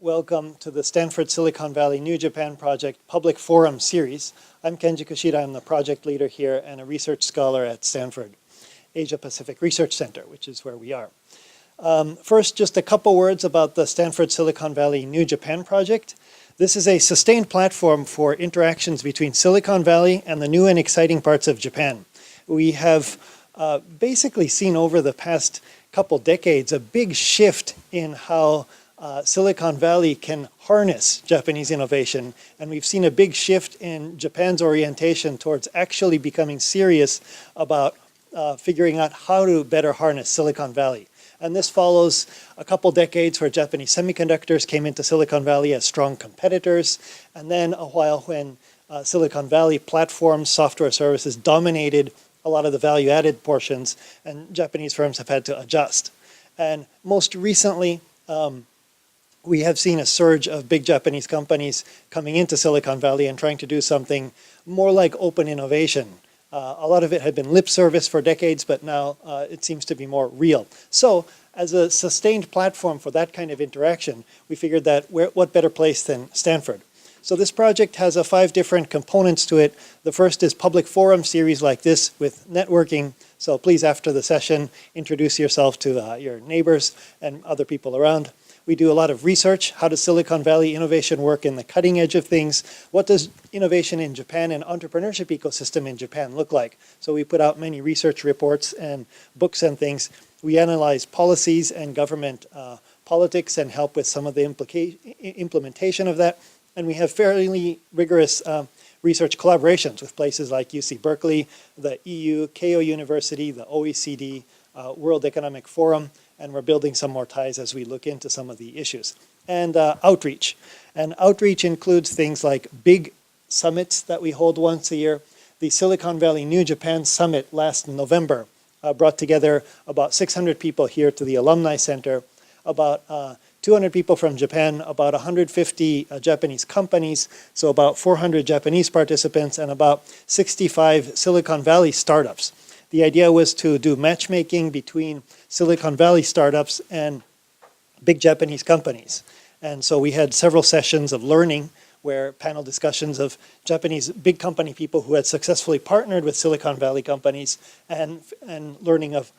Welcome to the Stanford Silicon Valley New Japan Project Public Forum Series. I'm Kenji Kushida. I'm the project leader here and a research scholar at Stanford Asia Pacific Research Center, which is where we are. First, just a couple words about the Stanford Silicon Valley New Japan Project. This is a sustained platform for interactions between Silicon Valley and the new and exciting parts of Japan. We have basically seen over the past couple decades a big shift in how Silicon Valley can harness Japanese innovation, and we've seen a big shift in Japan's orientation towards actually becoming serious about figuring out how to better harness Silicon Valley. And this follows a couple decades where Japanese semiconductors came into Silicon Valley as strong competitors, and then a while when Silicon Valley platforms, software services dominated a lot of the value-added portions, and Japanese firms have had to adjust. And most recently, we have seen a surge of big Japanese companies coming into Silicon Valley and trying to do something more like open innovation. A lot of it had been lip service for decades, but now it seems to be more real. So, as a sustained platform for that kind of interaction, we figured that what better place than Stanford? So this project has 5 different components to it. The first is public forum series like this with networking. So please, after the session, introduce yourself to your neighbors and other people around. We do a lot of research. How does Silicon Valley innovation work in the cutting edge of things? What does innovation in Japan and entrepreneurship ecosystem in Japan look like? So we put out many research reports and books and things. We analyze policies and government politics and help with some of the implementation of that. And we have fairly rigorous research collaborations with places like UC Berkeley, the EU, Keio University, the OECD, World Economic Forum, and we're building some more ties as we look into some of the issues. And outreach. And outreach includes things like big summits that we hold once a year. The Silicon Valley New Japan Summit last November brought together about 600 people here to the Alumni Center, about 200 people from Japan, about 150 Japanese companies, so about 400 Japanese participants, and about 65 Silicon Valley startups. The idea was to do matchmaking between Silicon Valley startups and big Japanese companies. And so we had several sessions of learning where panel discussions of Japanese big company people who had successfully partnered with Silicon Valley companies and learning of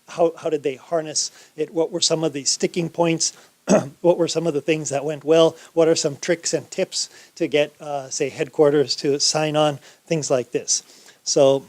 how did they harness it, what were some of the sticking points, what were some of the things that went well, what are some tricks and tips to get, say, headquarters to sign on, things like this. So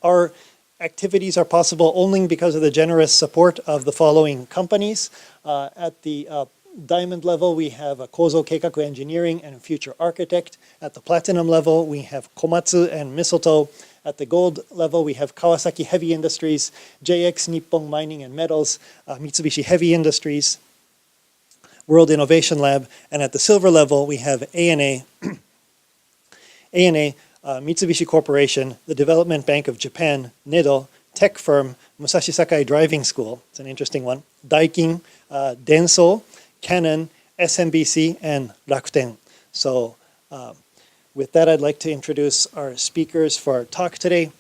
our activities are possible only because of the generous support of the following companies. At the diamond level, we have Kozo Keikaku Engineering and Future Architect. At the platinum level, we have Komatsu and Mistletoe. At the gold level, we have Kawasaki Heavy Industries, JX Nippon Mining and Metals, Mitsubishi Heavy Industries, World Innovation Lab, and at the silver level, we have ANA, Mitsubishi Corporation, the Development Bank of Japan, NIDO, tech firm, Musashi Sakai Driving School, it's an interesting one, Daikin, Denso, Canon, SMBC, and Rakuten. So with that, I'd like to introduce our speakers for our talk today.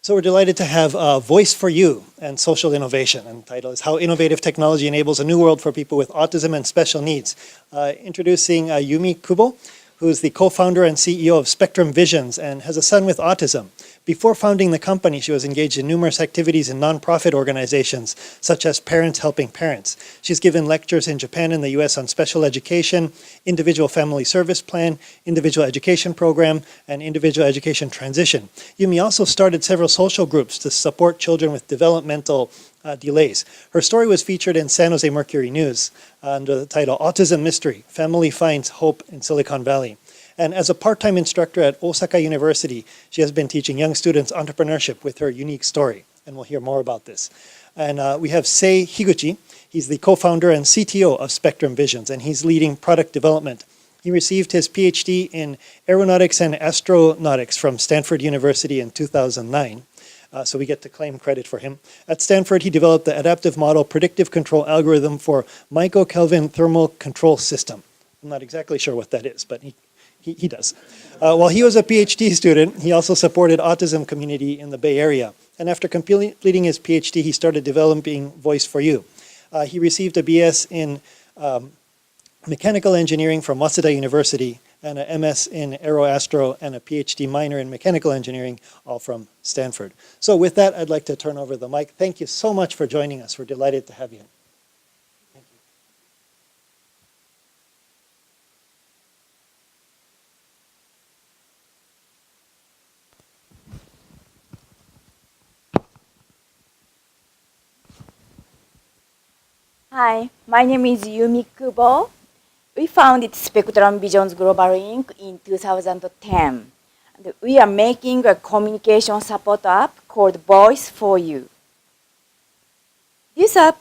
So we're delighted to have Voice for You and Social Innovation, and the title is How Innovative Technology Enables a New World for People with Autism and Special Needs. Introducing Yumi Kubo, who's the co-founder and CEO of Spectrum Visions and has a son with autism. Before founding the company, she was engaged in numerous activities in nonprofit organizations, such as Parents Helping Parents. She's given lectures in Japan and the US on special education, individual family service plan, individual education program, and individual education transition. Yumi also started several social groups to support children with developmental delays. Her story was featured in San Jose Mercury News under the title Autism Mystery, Family Finds Hope in Silicon Valley. And as a part-time instructor at Osaka University, she has been teaching young students entrepreneurship with her unique story. And we'll hear more about this. And we have Sei Higuchi. He's the co-founder and CTO of Spectrum Visions, and he's leading product development. He received his PhD in aeronautics and astronautics from Stanford University in 2009. So we get to claim credit for him. At Stanford, he developed the adaptive model predictive control algorithm for microkelvin thermal control system. I'm not exactly sure what that is, but he does. While he was a PhD student, he also supported autism community in the Bay Area. And after completing his PhD, he started developing Voice for You. He received a BS in mechanical engineering from Waseda University and a MS in aeroastro and a PhD minor in mechanical engineering, all from Stanford. So with that, I'd like to turn over the mic. Thank you so much for joining us. We're delighted to have you. Thank you. Hi, my name is Yumi Kubo. We founded Spectrum Visions Global Inc. in 2010. And we are making a communication support app called Voice for You. This app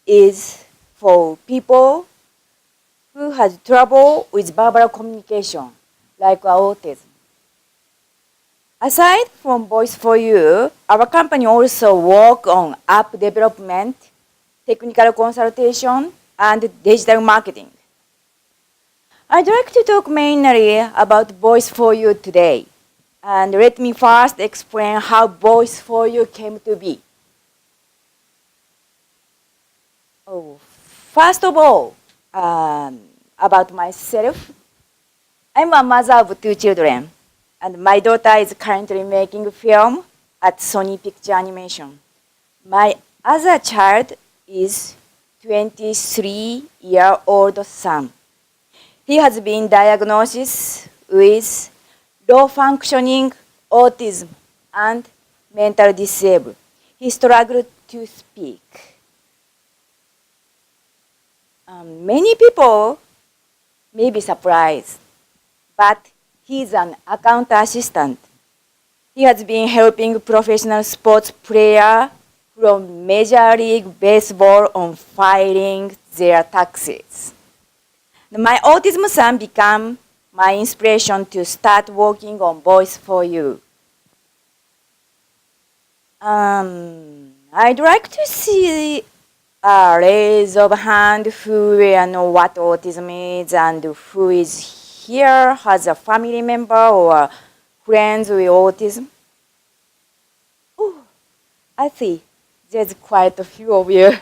is for people who have trouble with verbal communication, like autism. Aside from Voice for You, our company also works on app development, technical consultation, and digital marketing. I'd like to talk mainly about Voice for You today. And let me first explain how Voice for You came to be. First of all, about myself. I'm a mother of 2 children, and my daughter is currently making a film at Sony Picture Animation. My other child is 23-year-old son. He has been diagnosed with low-functioning autism and mental disability. He struggled to speak. Many people may be surprised, but he's an account assistant. He has been helping professional sports players from Major League Baseball on filing their taxes. My autism son became my inspiration to start working on Voice for You. I'd like to see a raise of hand who will know what autism is and who is here has a family member or friends with autism. Oh, I see. There's quite a few of you.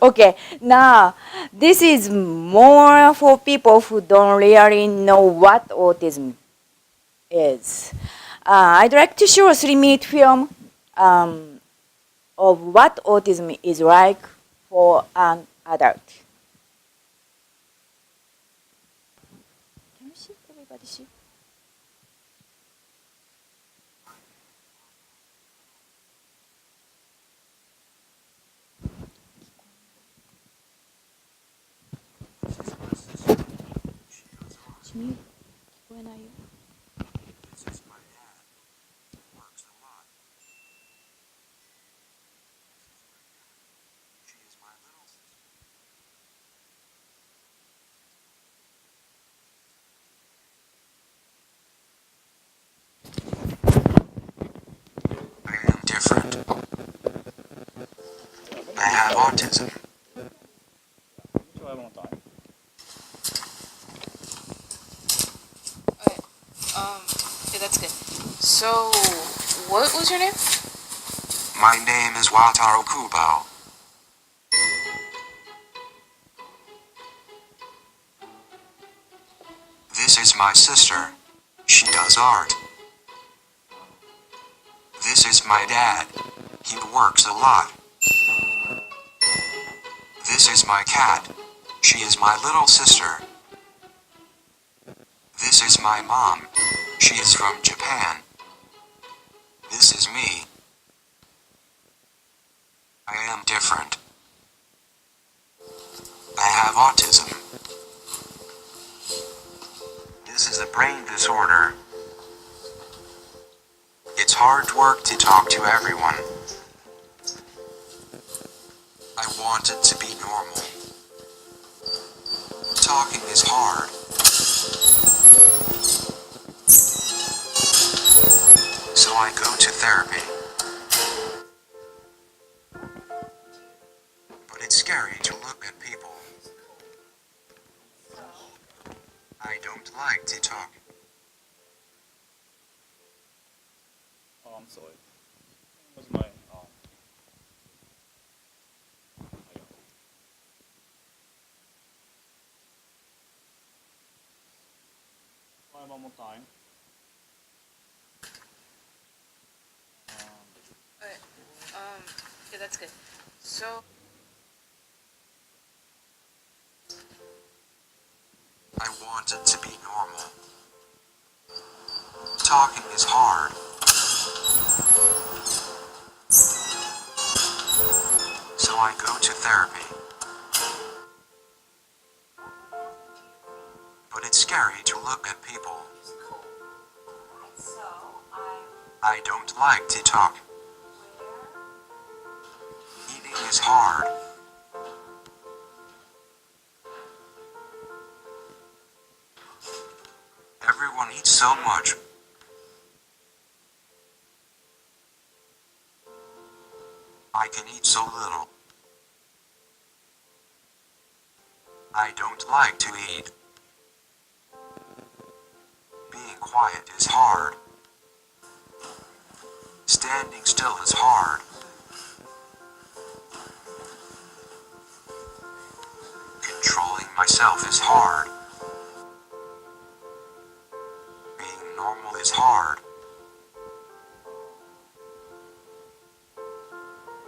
Okay, now this is more for people who don't really know what autism is. I'd like to show a 3-minute film of what autism is like for an adult. Can you see? Everybody see? I am different. I have autism. Try one more time. Okay, that's good. So, what was your name? My name is Wataru Kubo. This is my sister. She does art. This is my dad. He works a lot. This is my cat. She is my little sister. This is my mom. She is from Japan. This is me. I am different. I have autism. This is a brain disorder. It's hard work to talk to everyone. I want it to be normal. Talking is hard. So I go to therapy. But it's scary to look at people. I don't like to talk. Oh, I'm sorry. What's my One more time. Alright. Okay, that's good. So, I wanted to be normal. Talking is hard. So I go to therapy. But it's scary to look at people. I don't like to talk. Eating is hard. Everyone eats so much. I can eat so little. I don't like to eat. Being quiet is hard. Standing still is hard. Controlling myself is hard. Being normal is hard.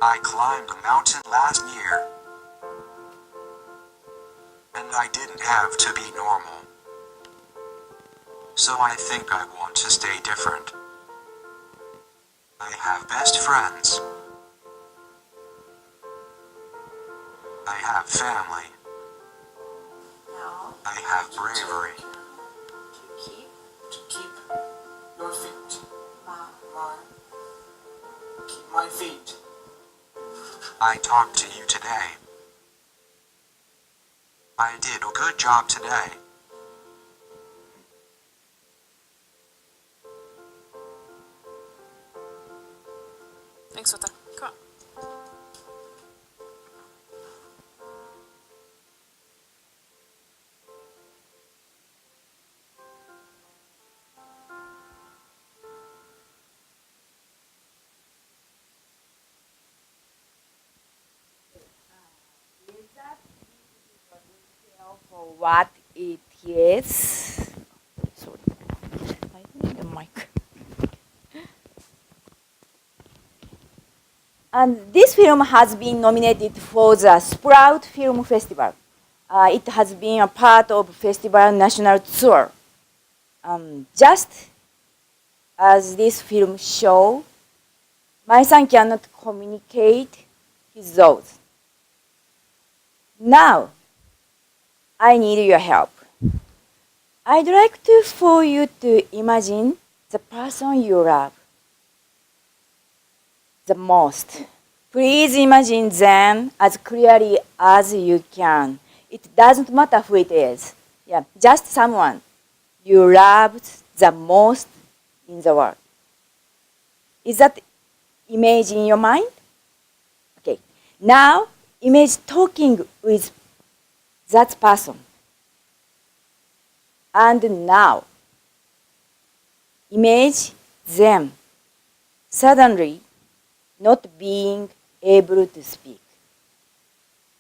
I climbed a mountain last year. And I didn't have to be normal. So I think I want to stay different. I have best friends. I have family. I have bravery. To keep your feet. Keep my feet. I talked to you today. I did a good job today. thanks, Sota. Come on. For what it is. Sorry, I need the mic. And this film has been nominated for the Sprout Film Festival. It has been a part of festival national tour. Just as this film show, my son cannot communicate his thoughts. Now, I need your help. I'd like for you to imagine the person you love the most. Please imagine them as clearly as you can. It doesn't matter who it is. Yeah, just someone you loved the most in the world. Is that image in your mind? Okay. Now, image talking with that person. And now, image them suddenly not being able to speak.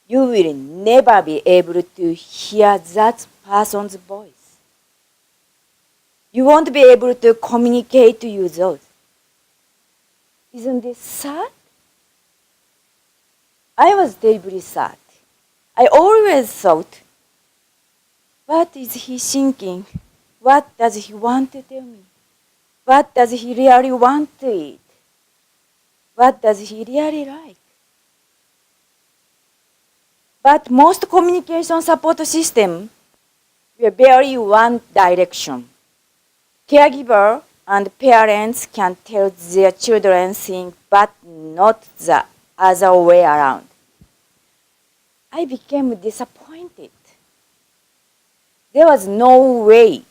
You will never be able to hear that person's voice. You won't be able to communicate to your thoughts. Isn't this sad? I was terribly sad. I always thought, what is he thinking? What does he want to tell me? What does he really want to eat? What does he really like? But most communication support systems were very one direction. Caregiver and parents can tell their children things, but not the other way around. I became disappointed. There was no way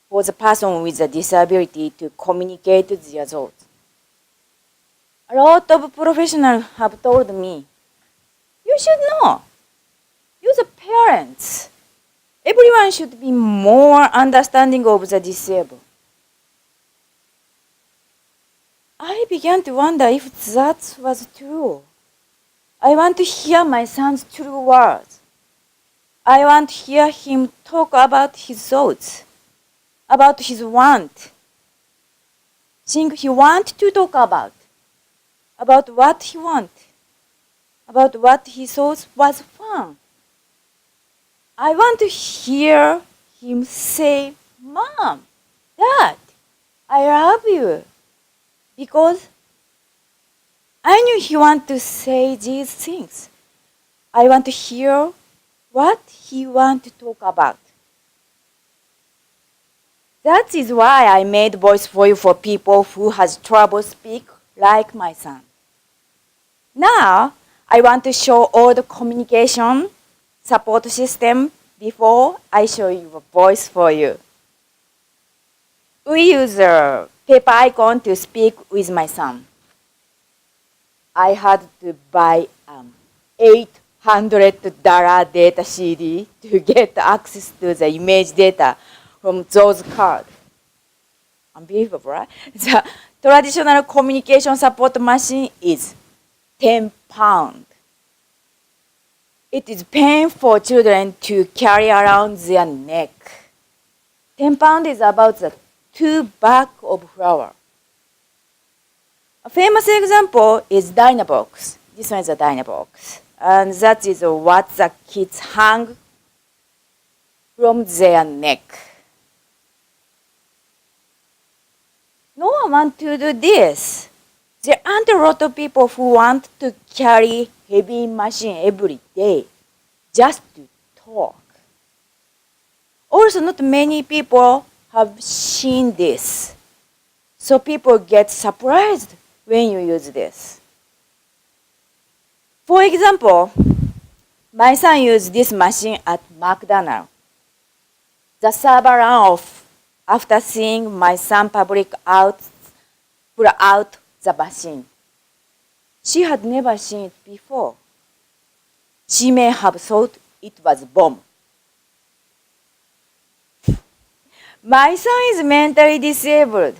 for the person with a disability to communicate their thoughts. A lot of professionals have told me, you should know. You're the parents. Everyone should be more understanding of the disabled. I began to wonder if that was true. I want to hear my son's true words. I want to hear him talk about his thoughts. about his want. Thing he want to talk about what he want, about what he thought was fun. I want to hear him say, Mom, Dad, I love you. Because I knew he wanted to say these things. I want to hear what he wants to talk about. That is why I made Voice for You for people who has trouble speak like my son. Now, I want to show all the communication support system before I show you a Voice for You. We use a paper icon to speak with my son. I had to buy $800 data CD to get access to the image data from those cards. Unbelievable, right? The traditional communication support machine is 10 pounds. It is pain for children to carry around their neck. 10 pounds is about the 2 bags of flour. A famous example is Dynabox. This one is a Dynabox. And that is what the kids hang from their neck. No one wants to do this. There aren't a lot of people who want to carry heavy machine every day just to talk. Also, not many people have seen this. So people get surprised when you use this. For example, my son used this machine at McDonald's. The server ran off after seeing my son pull out the machine. She had never seen it before. She may have thought it was a bomb. My son is mentally disabled.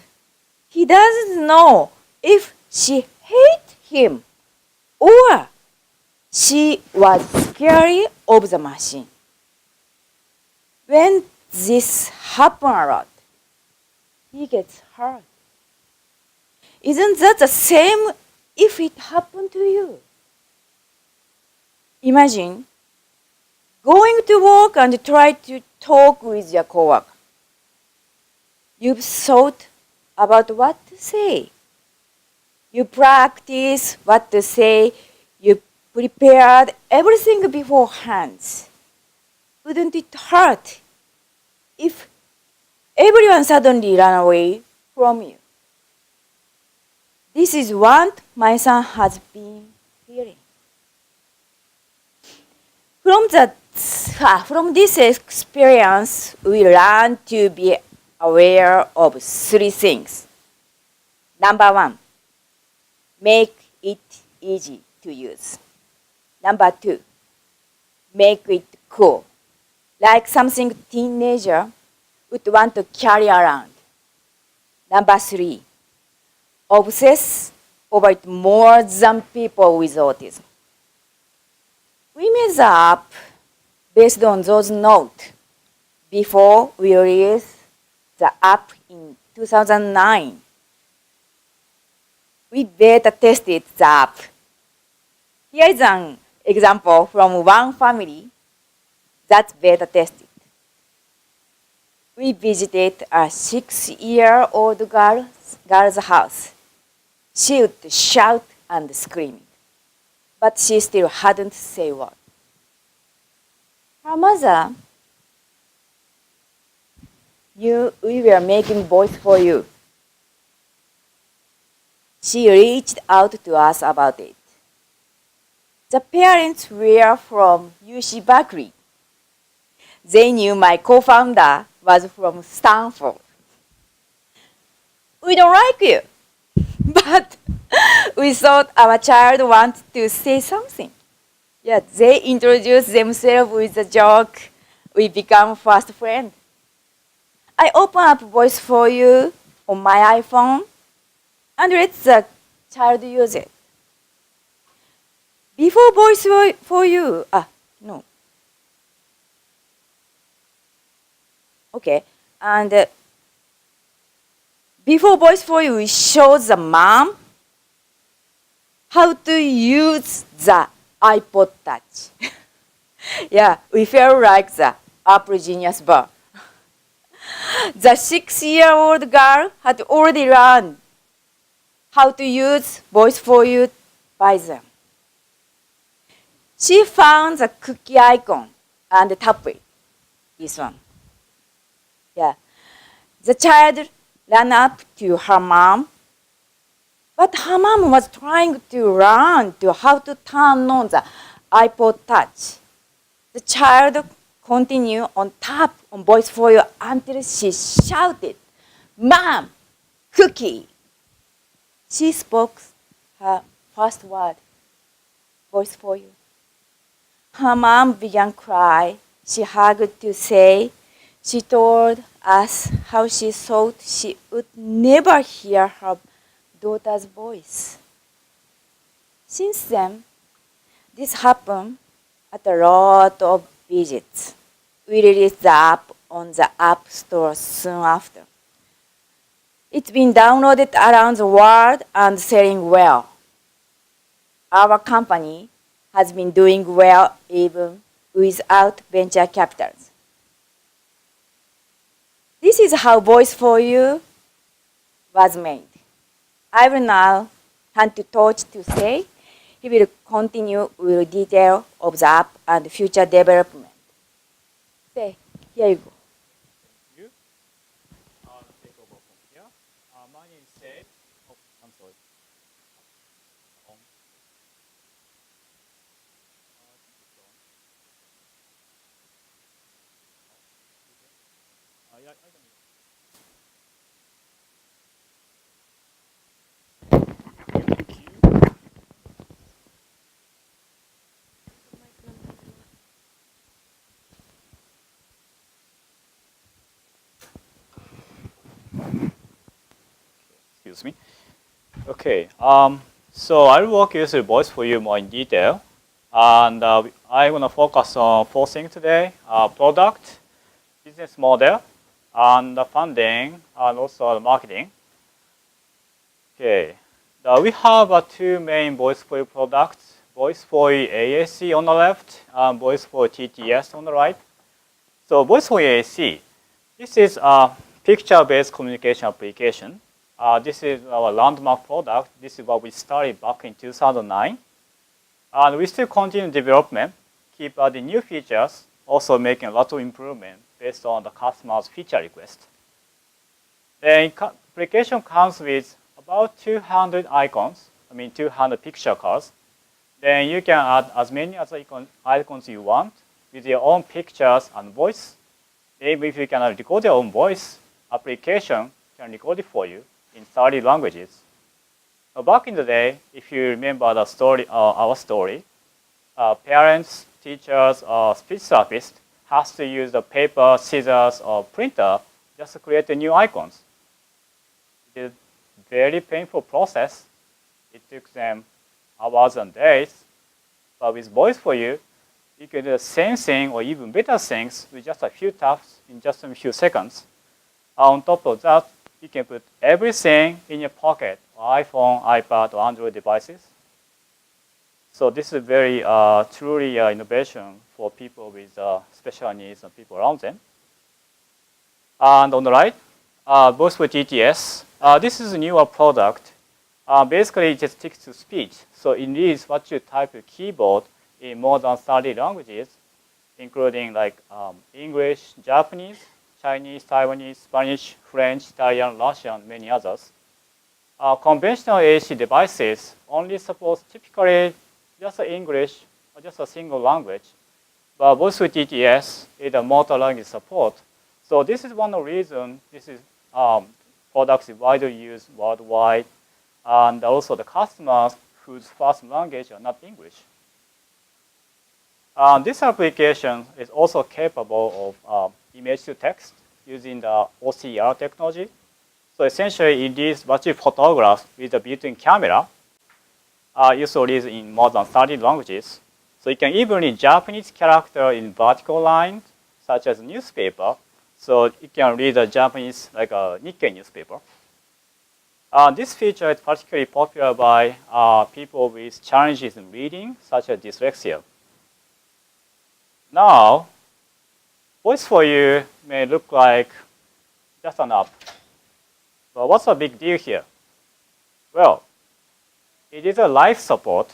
He doesn't know if she hates him or she was scared of the machine. When this happens a lot, he gets hurt. Isn't that the same if it happened to you? Imagine going to work and try to talk with your coworker. You've thought about what to say. You practice what to say. You prepared everything beforehand. Wouldn't it hurt if everyone suddenly ran away from you? This is what my son has been feeling. From this experience, we learn to be aware of 3 things. Number 1, make it easy to use. Number 2, make it cool, like something teenager would want to carry around. Number 3, obsess over it more than people with autism. We made the app based on those notes before we released the app in 2009. We beta tested the app. Here is an example from one family that's beta tested. We visited a 6-year-old girl's house. She would shout and scream, but she still hadn't said a word. Her mother, we were making Voice for You. She reached out to us about it. The parents were from UC Berkeley. They knew my co-founder was from Stanford. We don't like you, but we thought our child wanted to say something. Yeah, they introduced themselves with a joke. We become fast friends. I open up Voice for You on my iPhone and let the child use it. Before Voice for You, no. Okay, and before Voice for You, we show the mom how to use the iPod Touch. Yeah, we felt like the Apple Genius Bar. The 6-year-old girl had already learned how to use Voice for You by them. She found the cookie icon and tapped it. This one. Yeah. The child ran up to her mom, but her mom was trying to learn to how to turn on the iPod Touch. The child continued on tap on Voice for You until she shouted, "Mom, cookie!" She spoke her first word, Voice for You. Her mom began cry. She hugged to say, she told us how she thought she would never hear her daughter's voice. Since then, this happened at a lot of visits. We released the app on the App Store soon after. It's been downloaded around the world and selling well. Our company has been doing well even without venture capitals. This is how Voice for You was made. I will now hand to Torch to say he will continue with detail of the app and future development. Say, here you go. You? Take over from here. My name is Seth. Oh, I'm sorry. On. Yeah, I can. Excuse me. Okay. So I'll walk you through Voice for You more in detail, and I'm gonna focus on 4 things today: product, business model, and the funding, and also the marketing. Okay. We have 2 main Voice for You products: Voice for You AAC on the left, and Voice for You TTS on the right. So Voice for You AAC, this is a picture-based communication application. This is our landmark product. This is what we started back in 2009. And we still continue development, keep adding new features, also making a lot of improvement based on the customer's feature request. The application comes with about 200 icons, 200 picture cards. Then you can add as many as icons you want with your own pictures and voice. Maybe if you cannot record your own voice, application can record it for you in 30 languages. Now, back in the day, if you remember the story, our story, parents, teachers, or speech therapists has to use the paper, scissors, or printer just to create the new icons. It is a very painful process. It took them hours and days. But with Voice for You, you can do the same thing or even better things with just a few taps in just a few seconds. On top of that, you can put everything in your pocket, iPhone, iPad, or Android devices. So this is very truly innovation for people with special needs and people around them. And on the right, Voice for TTS. This is a newer product. Basically, it just text to speech. So it reads what you type with keyboard in more than 30 languages, including like English, Japanese, Chinese, Taiwanese, Spanish, French, Italian, Russian, many others. Conventional AAC devices only support typically just English or just a single language. But Voice for TTS is a multi-language support. So this is one of the reasons this is products is widely used worldwide, and also the customers whose first language are not English. This application is also capable of image to text using the OCR technology. So essentially, it is what you photograph with a built-in camera. Usually is in more than 30 languages. So you can even read Japanese character in vertical lines, such as newspaper. So you can read a Japanese, like a Nikkei newspaper. This feature is particularly popular by people with challenges in reading, such as dyslexia. Now, Voice for You may look like just an app. But what's the big deal here? Well, it is a life support.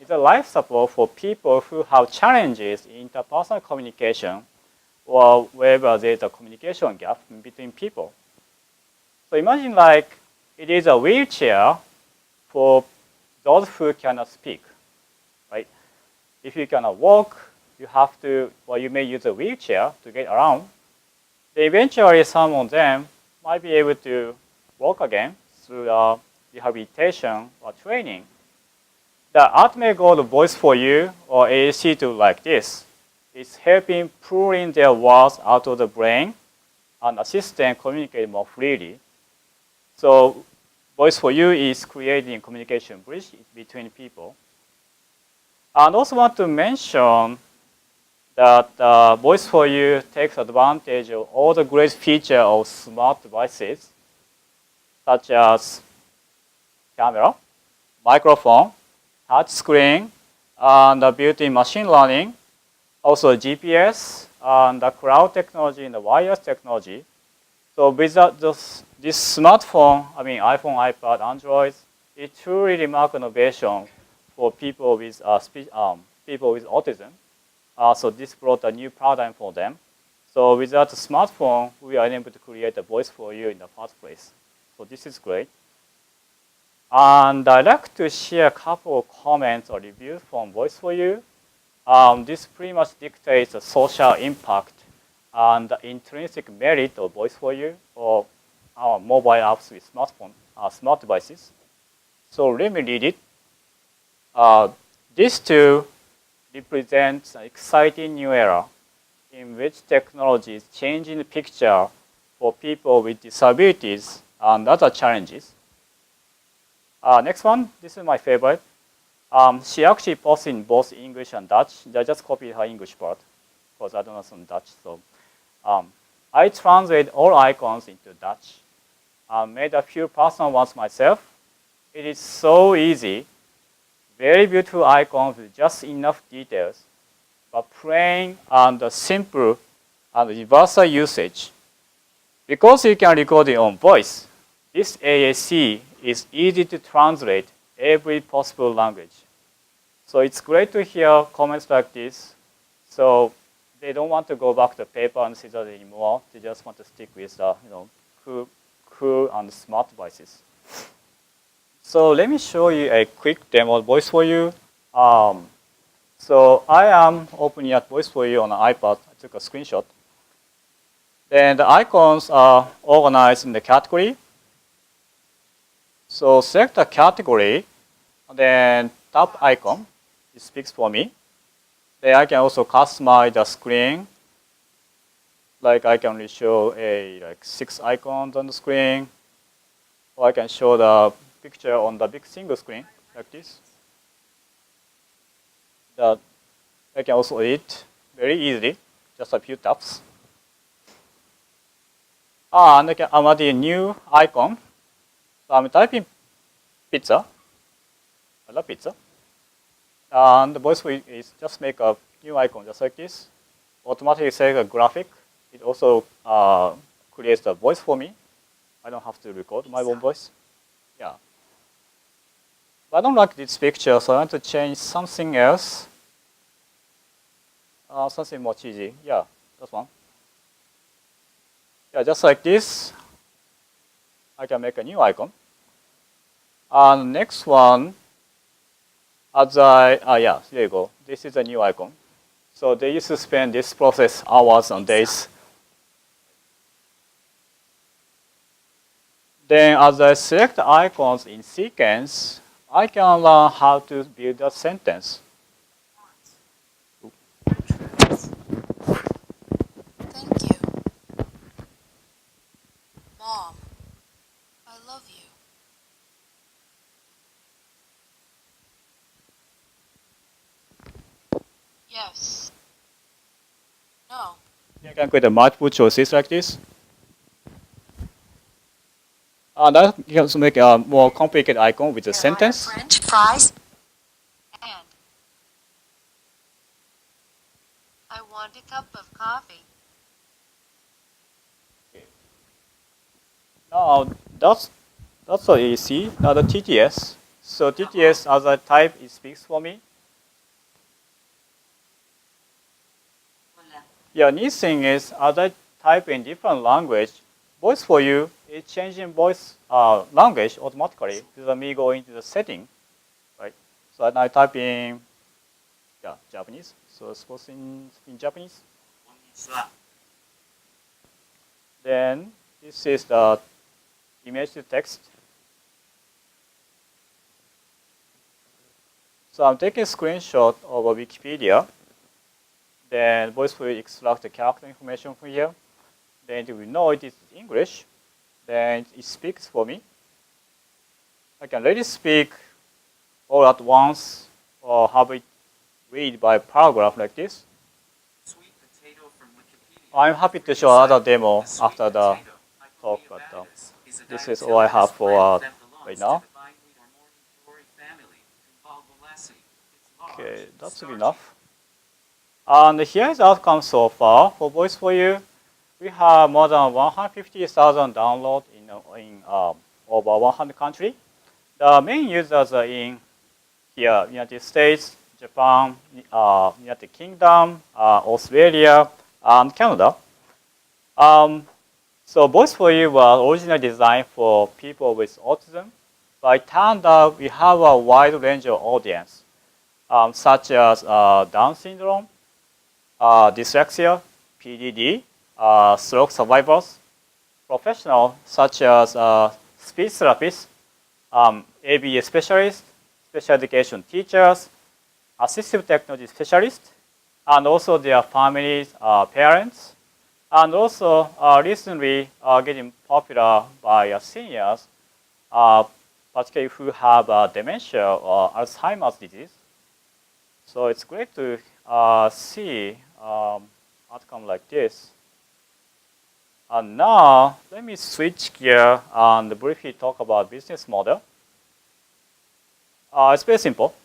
It's a life support for people who have challenges in interpersonal communication or wherever there's a communication gap between people. So imagine like it is a wheelchair for those who cannot speak, right? If you cannot walk, you have to, well, you may use a wheelchair to get around. Then eventually, some of them might be able to walk again through rehabilitation or training. The ultimate goal of Voice for You or AAC tool like this is helping pulling their words out of the brain and assist them communicate more freely. So Voice for You is creating a communication bridge between people. And also want to mention that Voice for You takes advantage of all the great features of smart devices, such as camera, microphone, touch screen, and the built-in machine learning, also GPS, and the cloud technology and the wireless technology. So without this smartphone, I mean iPhone, iPad, Android, it's truly remarkable innovation for people with autism. So this brought a new paradigm for them. So without a smartphone, we are unable to create a Voice for You in the first place. So this is great. And I'd like to share a couple of comments or reviews from Voice for You. This pretty much dictates the social impact and the intrinsic merit of Voice for You or our mobile apps with smart devices. So let me read it. This tool represents an exciting new era in which technology is changing the picture for people with disabilities and other challenges. Next one, this is my favorite. She actually posts in both English and Dutch. I just copied her English part because I don't know some Dutch. So I translate all icons into Dutch. Made a few personal ones myself. It is so easy. Very beautiful icons with just enough details, but plain and simple and universal usage. Because you can record your own voice, this AAC is easy to translate every possible language. So it's great to hear comments like this. So they don't want to go back to paper and scissors anymore. They just want to stick with cool and smart devices. So let me show you a quick demo of Voice for You. So I am opening up Voice for You on an iPad. I took a screenshot. Then the icons are organized in the category. So select a category, and then tap icon. It speaks for me. Then I can also customize the screen. Like I can only show like 6 icons on the screen, or I can show the picture on the big single screen like this. I can also edit very easily, just a few taps. And I'm adding a new icon. So I'm typing pizza. I love pizza. And the Voice for You is just make a new icon just like this. Automatically select a graphic. It also creates the voice for me. I don't have to record my own voice. Yeah. But I don't like this picture, so I want to change something else. Something more cheesy. Yeah, that's one. Yeah, just like this. I can make a new icon. And next one, yeah, there you go. This is a new icon. So they used to spend this process hours and days. Then as I select icons in sequence, I can learn how to build a sentence. Thank you. Mom, I love you. Yes. No. I can create a multiple choices like this. That you can also make a more complicated icon with a sentence. French fries. And I want a cup of coffee. Now that's so easy. Now the TTS. So TTS as a type, it speaks for me. Yeah, neat thing is as I type in different language, voice for you is changing voice language automatically without me going to the setting, right? So I type in Japanese. So suppose in Japanese. Then this is the image to text. So I'm taking a screenshot of a Wikipedia. Then voice will extract the character information from here. Then it will know it is English. Then it speaks for me. I can let it speak all at once or have it read by paragraph like this. Sweet potato from Wikipedia. I'm happy to show another demo after the talk, but this is all I have for right now. Okay, that's good enough. And here is the outcome so far for Voice for You. We have more than 150,000 downloads in over 100 countries. The main users are in here, United States, Japan, United Kingdom, Australia, and Canada. So Voice for You was originally designed for people with autism, but it turned out we have a wide range of audience, such as Down syndrome, dyslexia, PDD, stroke survivors, professionals such as speech therapists, ABA specialists, special education teachers, assistive technology specialists, and also their families, parents, and also recently getting popular by seniors, particularly who have dementia or Alzheimer's disease. So it's great to see outcome like this. And now let me switch gear and briefly talk about business model. It's very simple.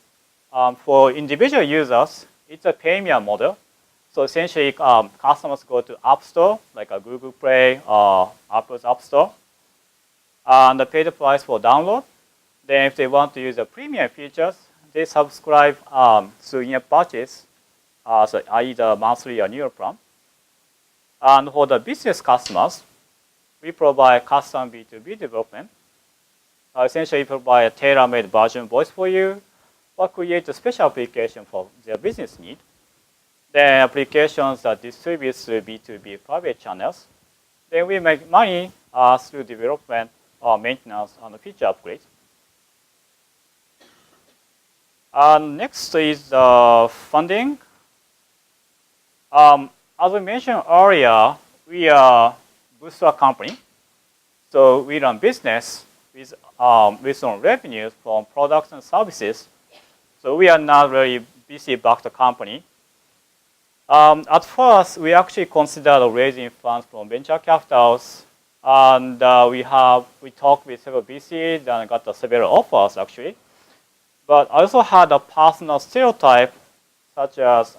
For individual users, it's a pay-me model. So essentially, customers go to App Store, like a Google Play or Apple's App Store, and pay the price for download. Then if they want to use the premium features, they subscribe through in-app purchase, so either monthly or annual plan. And for the business customers, we provide custom B2B development. Essentially, provide a tailor-made version voice for you, or create a special application for their business need. Then applications that distribute through B2B private channels. Then we make money through development, maintenance, and feature upgrades. Next is funding. As I mentioned earlier, we are a bootstrap company. So we run business with some revenues from products and services. So we are not really VC-backed company. At first, we actually considered raising funds from venture capitals, and we talked with several VCs and got several offers actually. But I also had a personal stereotype, such as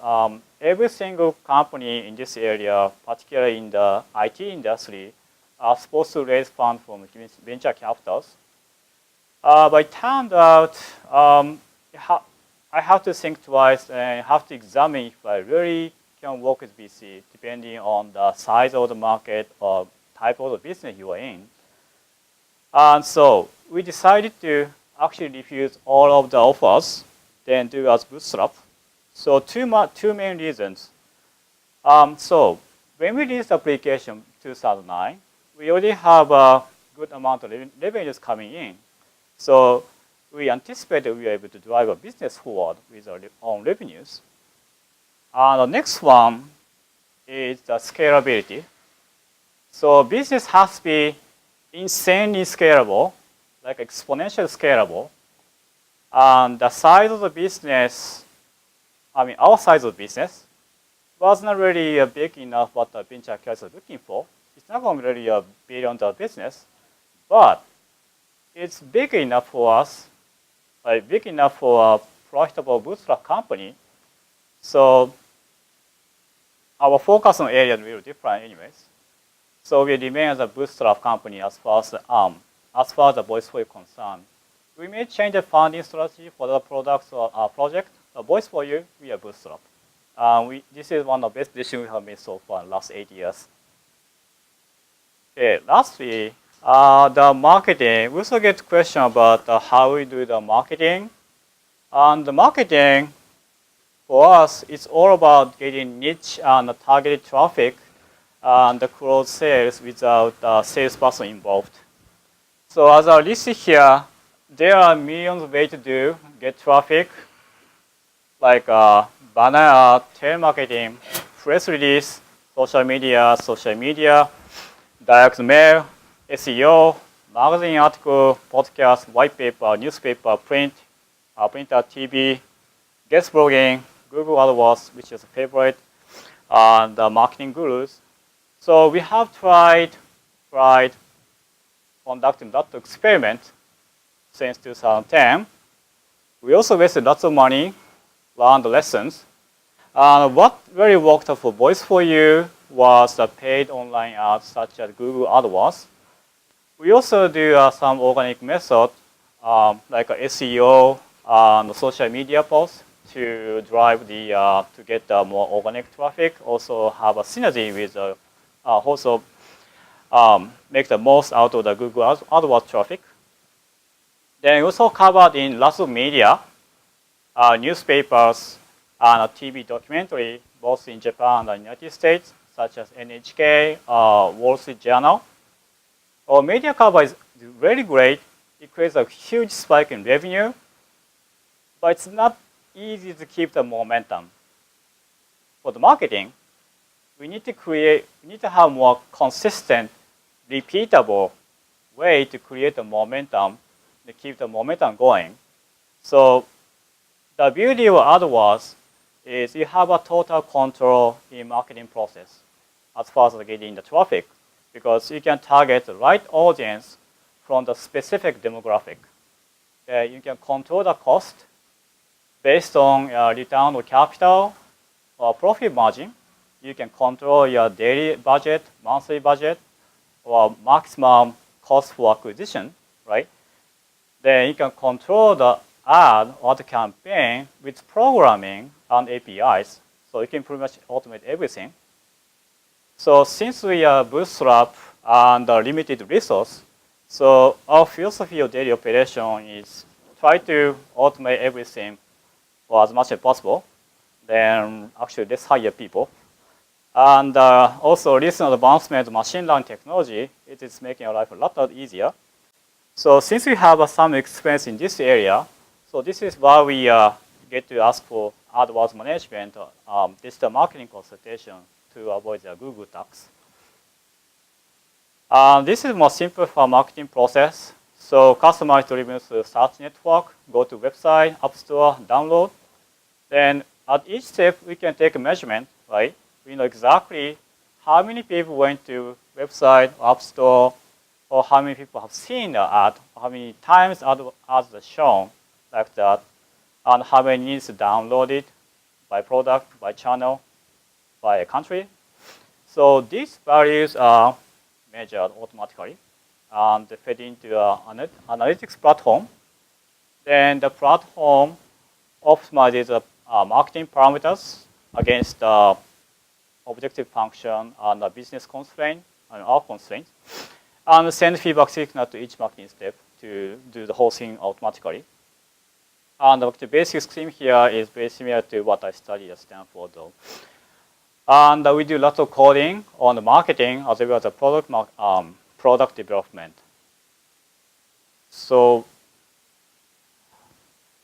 every single company in this area, particularly in the IT industry, are supposed to raise funds from venture capitals. But it turned out I have to think twice and have to examine if I really can work with VC, depending on the size of the market or type of the business you are in. And so we decided to actually refuse all of the offers, then do as bootstrap. So two main reasons. So when we released the application 2009, we already have a good amount of revenues coming in. So we anticipated we were able to drive a business forward with our own revenues. And the next one is the scalability. So business has to be insanely scalable, like exponentially scalable. And the size of the business, our size of business, was not really big enough what the venture capitalists are looking for. It's not going to be really a billion-dollar business, but it's big enough for us, like big enough for a profitable bootstrap company. So our focus on area is really different anyways. So we remain as a bootstrap company as far as the voice for you concerned. We may change the funding strategy for the products or project. The voice for you, we are bootstrap. This is one of the best decisions we have made so far in the last 8 years. Okay, lastly, the marketing. We also get question about how we do the marketing. And the marketing, for us, it's all about getting niche and targeted traffic and the close sales without a salesperson involved. So as I listed here, there are millions of ways to get traffic, like banner ad, telemarketing, press release, social media, direct mail, SEO, magazine article, podcast, white paper, newspaper, print, printer, TV, guest blogging, Google AdWords, which is a favorite, and marketing gurus. So we have tried conducting that experiment since 2010. We also wasted lots of money, learned the lessons. What really worked for Voice for You was the paid online ads such as Google AdWords. We also do some organic method like SEO and social media posts to drive to get more organic traffic. Also have a synergy with also make the most out of the Google AdWords traffic. Then also covered in lots of media, newspapers, and a TV documentary, both in Japan and the United States, such as NHK, Wall Street Journal. Our media cover is really great. It creates a huge spike in revenue, but it's not easy to keep the momentum. For the marketing, we need to have more consistent, repeatable way to create the momentum, to keep the momentum going. So the beauty of AdWords is you have a total control in marketing process as far as getting the traffic, because you can target the right audience from the specific demographic. You can control the cost based on return on capital or profit margin. You can control your daily budget, monthly budget, or maximum cost for acquisition, right? Then you can control the ad or the campaign with programming and APIs. So you can pretty much automate everything. So since we are bootstrap and limited resource, so our philosophy of daily operation is try to automate everything for as much as possible. Then actually let's hire people. And also recent advancement of machine learning technology, it is making our life a lot easier. So since we have some experience in this area, so this is why we get to ask for AdWords management, digital marketing consultation to avoid the Google tax. This is more simple for marketing process. So customize driven through search network, go to website, app store, download. Then at each step, we can take a measurement, right? We know exactly how many people went to website, app store, or how many people have seen the ad, how many times ads are shown, like that, and how many needs downloaded by product, by channel, by country. So these values are measured automatically and fed into an analytics platform. Then the platform optimizes the marketing parameters against the objective function and the business constraint and our constraints, and send feedback signal to each marketing step to do the whole thing automatically. And the basic scheme here is very similar to what I studied at Stanford, though. And we do lots of coding on the marketing as well as the product development. So,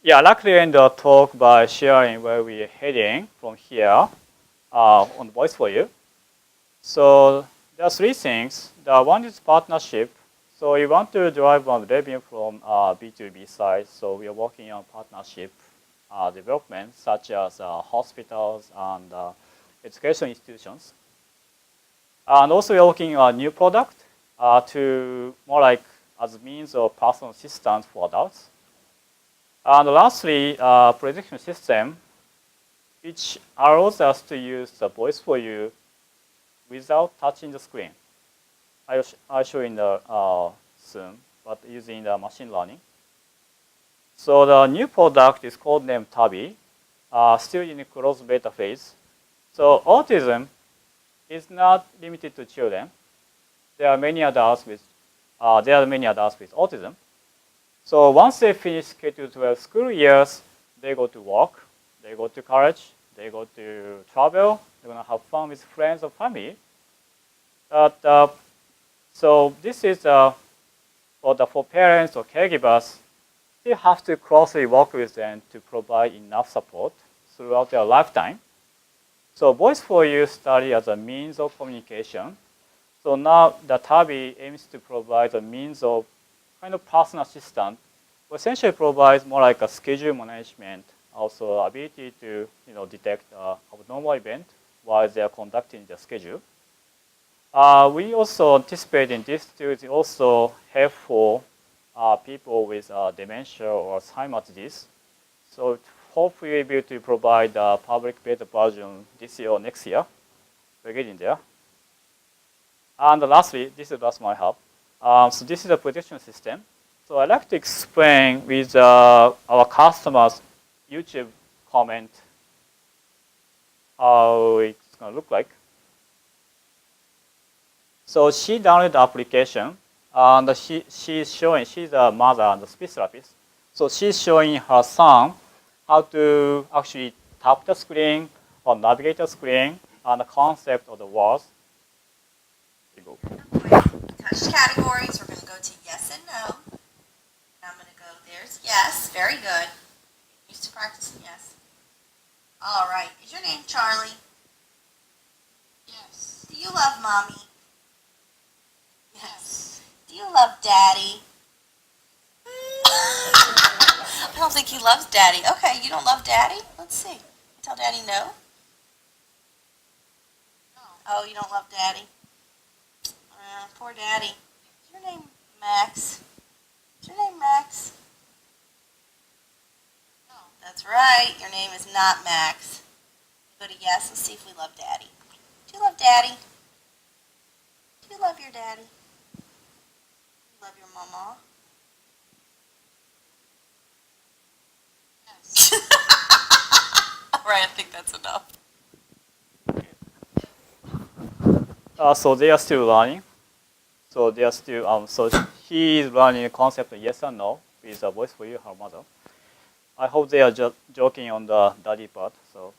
yeah, I'd like to end the talk by sharing where we're heading from here on Voice for You. So there are three things. The one is partnership. So we want to drive on revenue from B2B side. So we are working on partnership development, such as hospitals and education institutions. And also we are working on new product to more like as a means of personal assistance for adults. And lastly, prediction system, which allows us to use the voice for you without touching the screen. I'll show you in the, soon, but using the machine learning. So the new product is called named Tabi, still in the closed beta phase. So autism is not limited to children. There are many adults with autism. So once they finish K-12 school years, they go to work, they go to college, they go to travel, they're gonna have fun with friends or family. So this is for parents or caregivers, they have to closely work with them to provide enough support throughout their lifetime. So Voice for You started as a means of communication. So now the Tabi aims to provide a means of kind of personal assistant, which essentially provides more like a schedule management, also ability to detect abnormal event while they are conducting the schedule. We also anticipate in this tool is also helpful people with dementia or Alzheimer's disease. So hopefully we'll be able to provide a public beta version this year or next year. We're getting there. And lastly, this is the last one I have. So this is a prediction system. So I'd like to explain with our customers' YouTube comment how it's going to look like. So she downloaded the application, and she's showing, she's a mother and a speech therapist. So she's showing her son how to actually tap the screen or navigate the screen and the concept of the words. Touch categories. We're going to go to yes and no. And I'm going to go, there's yes. Very good. Used to practicing yes. All right. Is your name Charlie? Yes. Do you love mommy? Yes. Do you love daddy? I don't think he loves daddy. Okay, you don't love daddy? Let's see. Tell daddy no? No. Oh, you don't love daddy? Poor daddy. Is your name Max? Is your name Max? No. That's right. Your name is not Max. Go to yes. Let's see if we love daddy. Do you love daddy? Do you love your daddy? Do you love your mama? Yes. All right, I think that's enough. So they are still learning. So they are still, so he is learning the concept of yes and no with a voice for you, her mother. I hope they are just joking on the daddy part. So,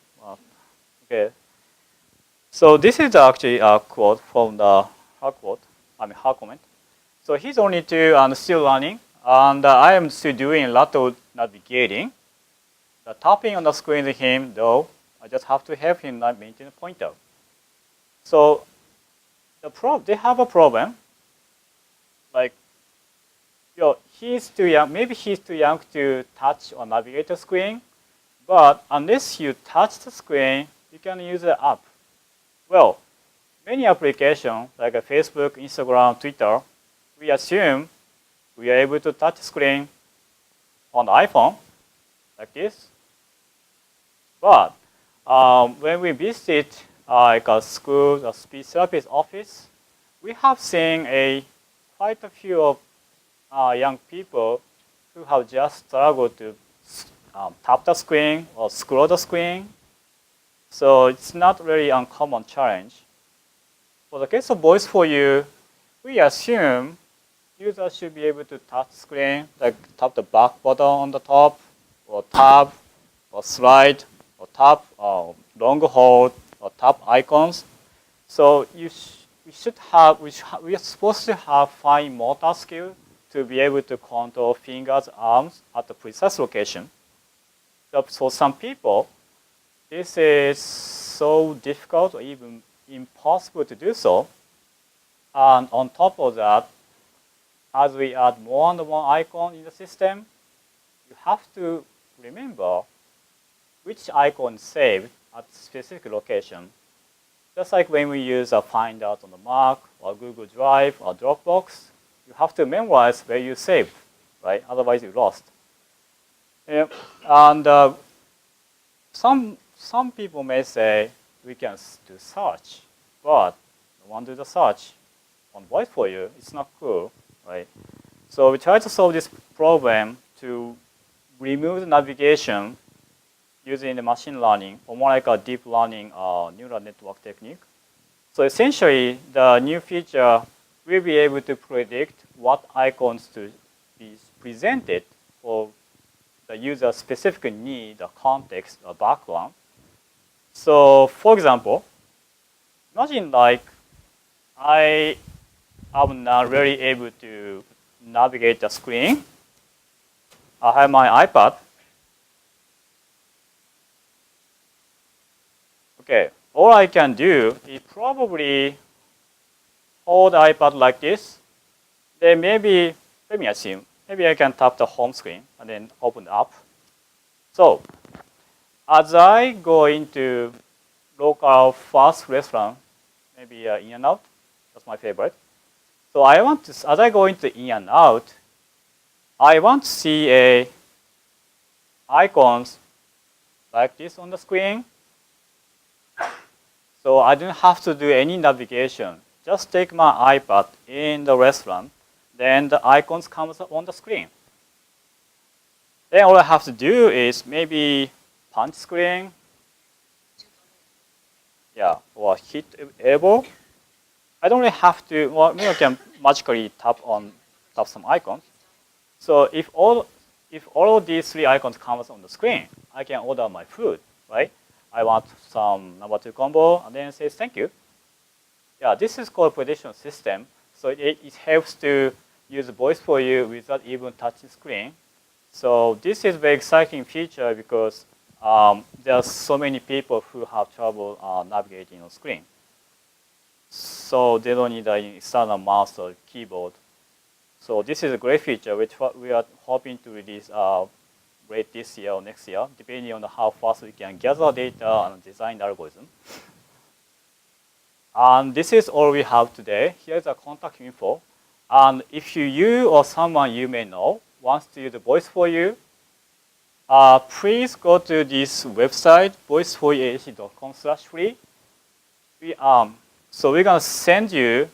okay. So this is actually a quote from her comment. So he's only 2 and still learning, and I am still doing a lot of navigating. The tapping on the screen is him, though. I just have to help him maintain a pointer. So they have a problem. Like, he's too young. Maybe he's too young to touch or navigate the screen. But unless you touch the screen, you can use the app. Well, many applications like Facebook, Instagram, Twitter, we assume we are able to touch the screen on the iPhone like this. But when we visit like a school or speech therapist office, we have seen quite a few of young people who have just struggled to tap the screen or scroll the screen. So it's not really uncommon challenge. For the case of Voice for You, we assume users should be able to touch screen, like tap the back button on the top, or tap, or slide, or tap, long hold, or tap icons. So we are supposed to have fine motor skill to be able to control fingers, arms at the precise location. So for some people, this is so difficult or even impossible to do so. And on top of that, as we add more and more icons in the system, you have to remember which icon is saved at a specific location. Just like when we use a Find Out on the Mac or Google Drive or Dropbox, you have to memorize where you saved, right? Otherwise, you lost. Yeah. And some people may say we can do search, but I want to do the search on voice for you. It's not cool, right? So we try to solve this problem to remove the navigation using the machine learning, or more like a deep learning neural network technique. So essentially, the new feature will be able to predict what icons to be presented for the user's specific need, or context, or background. So, for example, imagine like I am not really able to navigate the screen. I have my iPad. Okay, all I can do is probably hold the iPad like this. Then maybe, let me assume, maybe I can tap the home screen and then open the app. So, as I go into local fast restaurant, maybe In and Out, that's my favorite. So I want to, as I go into In and Out, I want to see icons like this on the screen. So I don't have to do any navigation. Just take my iPad in the restaurant, then the icons comes up on the screen. Then all I have to do is maybe punch screen, yeah, or hit elbow. I don't really have to, well, maybe I can magically tap some icons. So if all of these three icons comes on the screen, I can order my food, right? I want some number 2 combo, and then it says thank you. Yeah, this is called prediction system. So it helps to use voice for you without even touching screen. So this is a very exciting feature because there are so many people who have trouble navigating on screen. So they don't need an external mouse or keyboard. So this is a great feature which we are hoping to release late this year or next year, depending on how fast we can gather data and design the algorithm. And this is all we have today. Here's a contact info. And if you or someone you may know wants to use the voice for you, please go to this website, voiceforyuac.com/free. So we're going to send you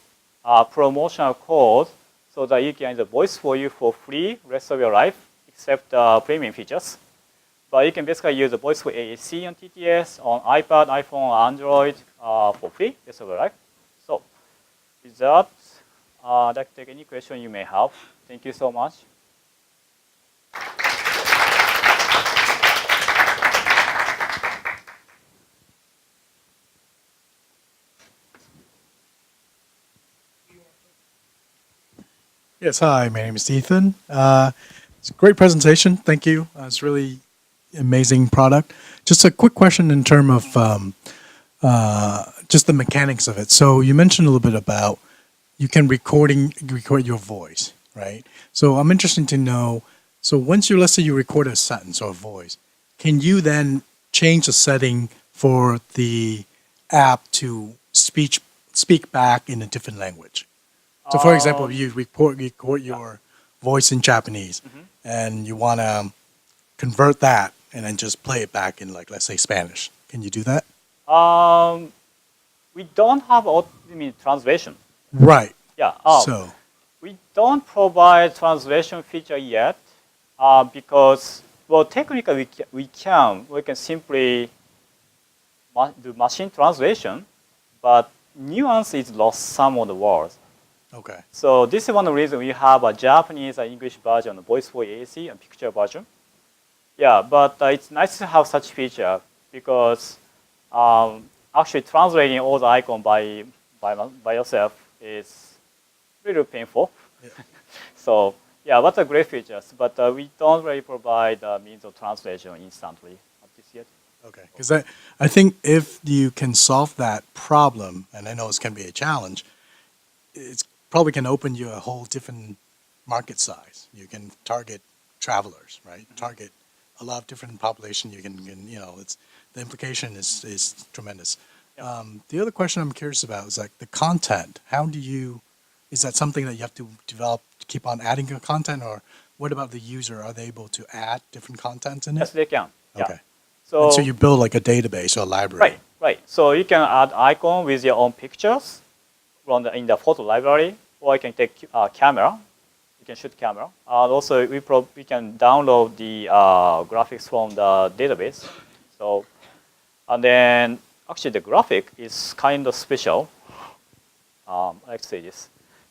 a promotional code so that you can use the voice for you for free rest of your life, except premium features. But you can basically use the voice for AAC on TTS, on iPad, iPhone, or Android for free rest of your life. So with that, I'd like to take any question you may have. Thank you so much. Yes, hi, my name is Ethan. It's a great presentation. Thank you. It's really amazing product. Just a quick question in terms of just the mechanics of it. So you mentioned a little bit about you can record your voice, right? So I'm interested to know, so once let's say you record a sentence or a voice, can you then change the setting for the app to speak back in a different language? So for example, you record your voice in Japanese and you want to convert that and then just play it back in, like, let's say Spanish. Can you do that? We don't have translation. Right. Yeah. So we don't provide translation feature yet because, well, technically we can simply do machine translation, but nuance is lost some of the words. okay. So this is one of the reasons we have a Japanese and English version, voice for AAC and picture version. Yeah, but it's nice to have such feature because actually translating all the icon by yourself is really painful. Yeah. So yeah, what a great features, but we don't really provide means of translation instantly at this yet. Okay, because I think if you can solve that problem, and I know it's can be a challenge, it's probably can open you a whole different market size. You can target travelers, right? Target a lot of different population. You can it's the implication is tremendous. Yeah. The other question I'm curious about is like the content. How do you is that something that you have to develop to keep on adding your content, or what about the user? Are they able to add different contents in it? Yes, they can. Yeah. Okay. And so So you build like a database or a library. right, right. So you can add icon with your own pictures in the photo library, or you can take camera. You can shoot camera. And also, we can download the graphics from the database. So, and then actually the graphic is kind of special. I like to say this.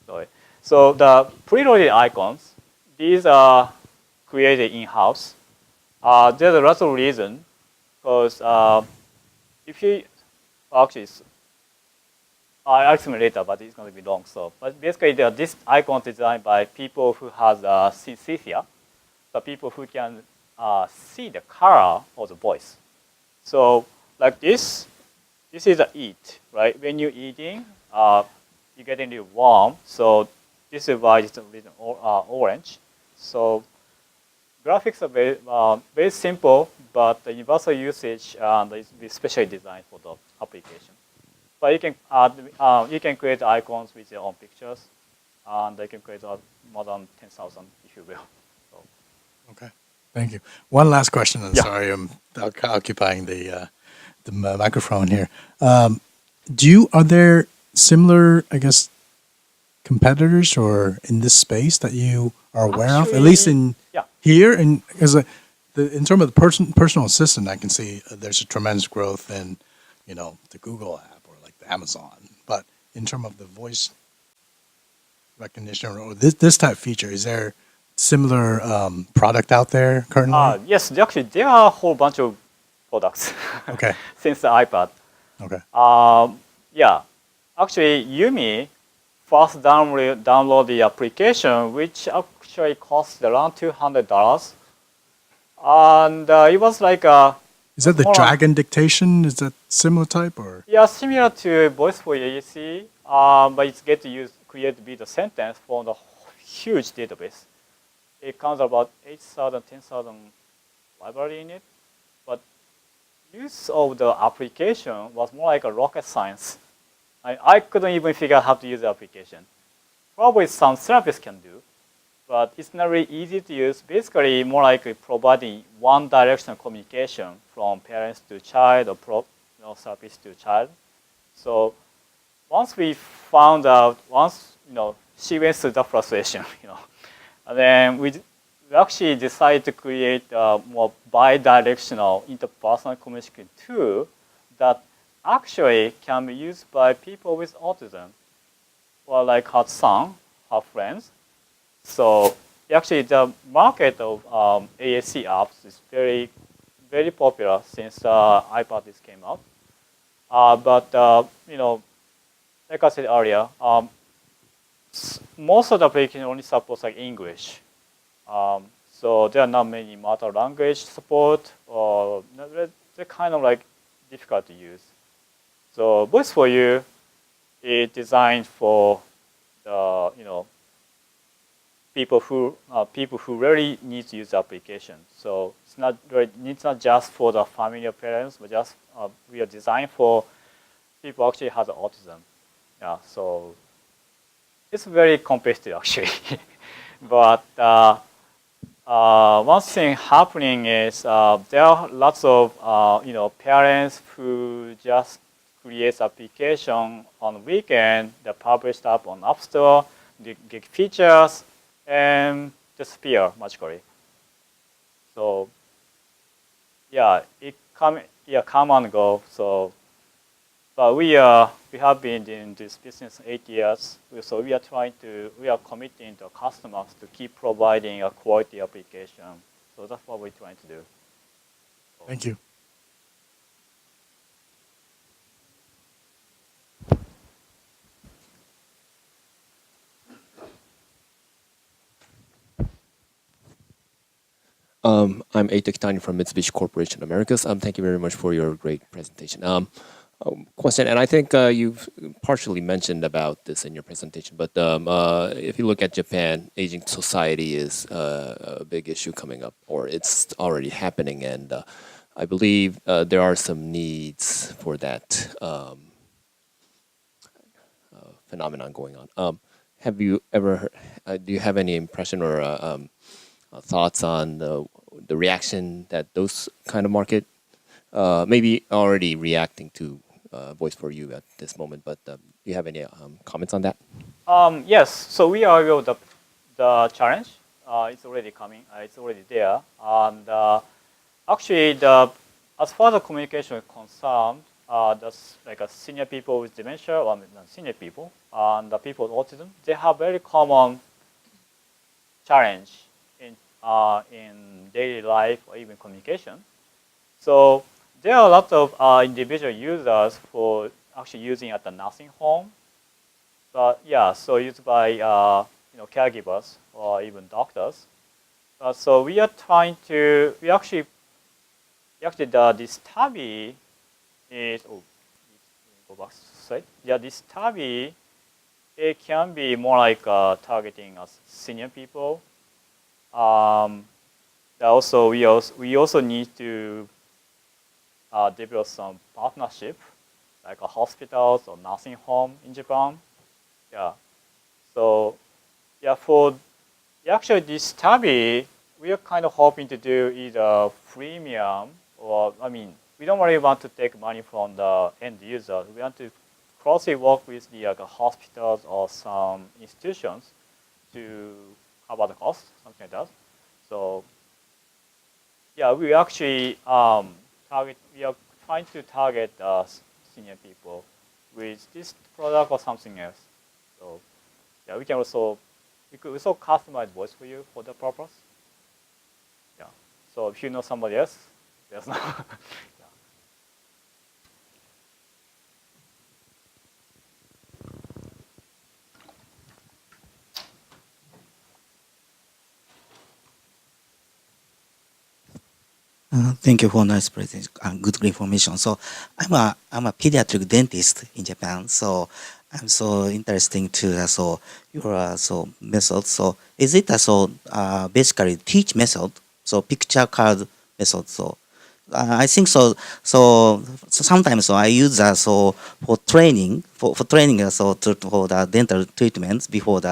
Sorry. So the preloaded icons, these are created in-house. There's a lot of reason, because if you actually, I'll explain later, but it's going to be long. So, but basically, this icon is designed by people who has synesthesia, the people who can see the color of the voice. So, like this is a eat, right? When you're eating, you get into warm. So this is why it's written orange. So graphics are very simple, but the universal usage is specially designed for the application. But you can you can create icons with your own pictures, and you can create more than 10,000 if you will. So. Okay, thank you. One last question, and Yeah. sorry, I'm occupying the microphone here. Are there similar, I guess, competitors or in this space that you are aware of, at least in Yeah. here? And in terms of the personal assistant, I can see there's a tremendous growth in, the Google app or like the Amazon. But in terms of the voice recognition or this type of feature, is there similar product out there currently? Yes, actually, there are a whole bunch of products Okay. since the iPad. Okay. Yeah, actually, Yumi first download the application, which actually cost around $200, and it was like Is that the Dragon dictation? Is that similar type or? yeah, similar to Voice for AAC, but it's get to create the sentence from the huge database. It counts about 8,000, 10,000 library in it, but use of the application was more like a rocket science. I couldn't even figure out how to use the application. Probably some therapists can do, but it's not really easy to use. Basically, more like providing one-directional communication from parents to child or therapist to child. So once we found out, she went through the frustration, and then we actually decided to create a more bi-directional interpersonal communication tool that actually can be used by people with autism, or like her son, her friends. So actually, the market of AAC apps is very, very popular since iPad came out. But like I said earlier, most of the application only supports like English. So there are not many mother language support, or they're kind of like difficult to use. So Voice for You is designed for the people who really need to use the application. So it's not just for the family or parents, but just we are designed for people who actually have autism. Yeah, so it's very competitive actually. But one thing happening is there are lots of parents who just create application on the weekend, they publish up on App Store, they get features, and disappear magically. So yeah, it come and go. So, but we have been in this business 8 years. So we are committing to customers to keep providing a quality application. So that's what we're trying to do. Thank you. I'm Eita Kitani from Mitsubishi Corporation Americas. Thank you very much for your great presentation. Question, and I think you've partially mentioned about this in your presentation, but if you look at Japan, aging society is a big issue coming up, or it's already happening, and I believe there are some needs for that phenomenon going on. have you ever, do you have any impression or thoughts on the reaction that those kind of market maybe already reacting to Voice for You at this moment, but do you have any comments on that? Yes, so we are aware of the challenge. It's already coming. It's already there. And actually, as far as the communication is concerned, that's like a senior people with dementia, or not senior people, and the people with autism, they have very common challenge in daily life or even communication. So there are a lot of individual users for actually using at the nursing home. But yeah, so used by caregivers or even doctors. So we are trying to this tabby is go back slide. Yeah, this tabby it can be more like targeting us senior people. Also we also need to develop some partnership like hospitals or nursing home in Japan. Yeah. So yeah, for actually this tabby, we are kind of hoping to do either freemium or we don't really want to take money from the end user. We want to closely work with the hospitals or some institutions to cover the cost, something like that. So yeah, we actually we are trying to target senior people with this product or something else. So yeah, we could also customize Voice for You for the purpose. Yeah. So if you know somebody else, there's no. Yeah. Thank you for nice presentation and good information. So I'm a pediatric dentist in Japan. So I'm so interesting to your method. So is it basically teach method? So picture card method. So I think so. So sometimes I use for training for the dental treatments before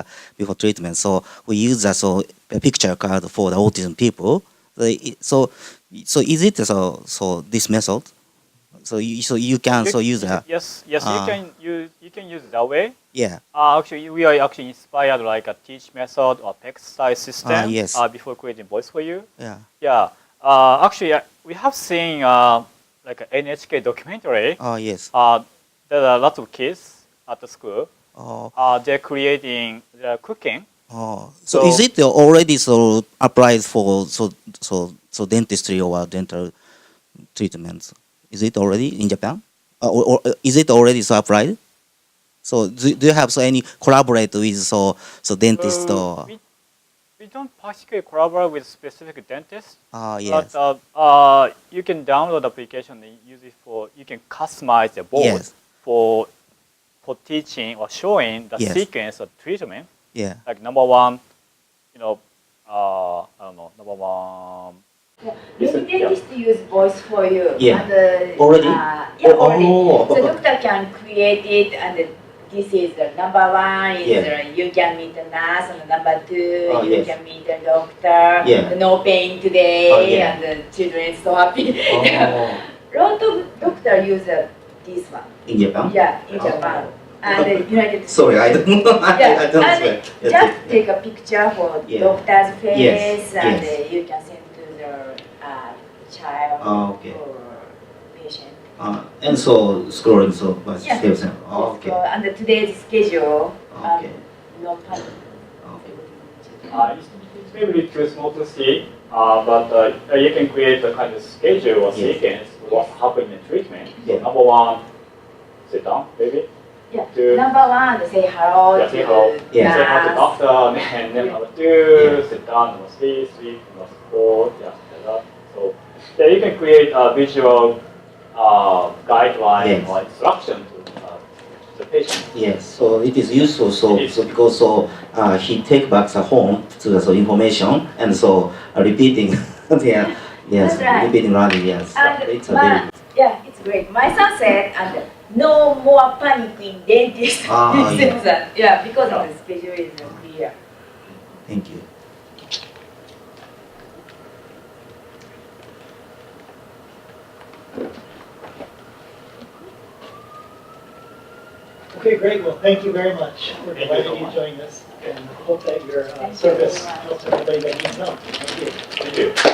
treatment. So we use a picture card for the autism people. So is it this method? So you can use that. Yes, you can use it that way. Yeah. Actually, we are actually inspired like a teach method or exercise system. Yes. Before creating Voice for You. Yeah. Yeah. Actually, we have seen like an NHK documentary. Oh yes. There are lots of kids at the school. Oh. They're cooking. Oh. So is it already applied for dentistry or dental treatments? Is it already in Japan? Or is it already applied? So do you have any collaborate with dentist or? We don't particularly collaborate with specific dentists. Yes. But you can download the application and use it you can customize the board Yes. for teaching or showing the Yes. sequence of treatment. Yeah. Like number one, I don't know, number one. Many dentists use Voice for You. Yeah. And, Already? already. Oh. So doctor can create it, and this is the number one. Is you can meet the nurse, and number two, you Yes. can meet the doctor. Yeah. No pain today, Yeah. and the children is so happy. Oh. Lot of doctor use this one. In Japan? Yeah, in Japan. And the United States. Sorry, I don't know. Yeah, I don't and swear. just take a picture for doctor's face, Yes, and yes. you can send to the child Okay. or patient. And scrolling by Yeah. steps. Okay. So, and today's schedule, Okay. no panic. Okay. It's maybe too small to see, but you can create a kind of schedule or Yes. sequence of what's happening in treatment. Yeah. So number one, sit down, maybe. Yeah. Two. Number one, say hello Yeah, to say hello. Yeah. Say hello to nurse. doctor, and then number two, sit down, number three, number four, yeah, like that. So yeah, you can create a visual guideline Yes. or instruction to the patient. Yes, so it is useful. Because he take back the home to the information and repeating. Yeah, yes, That's right. repeating learning. Yes, And it's my Yeah, it's great. My son said, and no more panic in dentist. He said that, yeah, because of the schedule is clear. Thank you. Okay, great. Well, thank you very much. We're Thank you delighted so you much. joined us and hope that your Thank you service very much. helps everybody that needs help. Thank you. Thank you.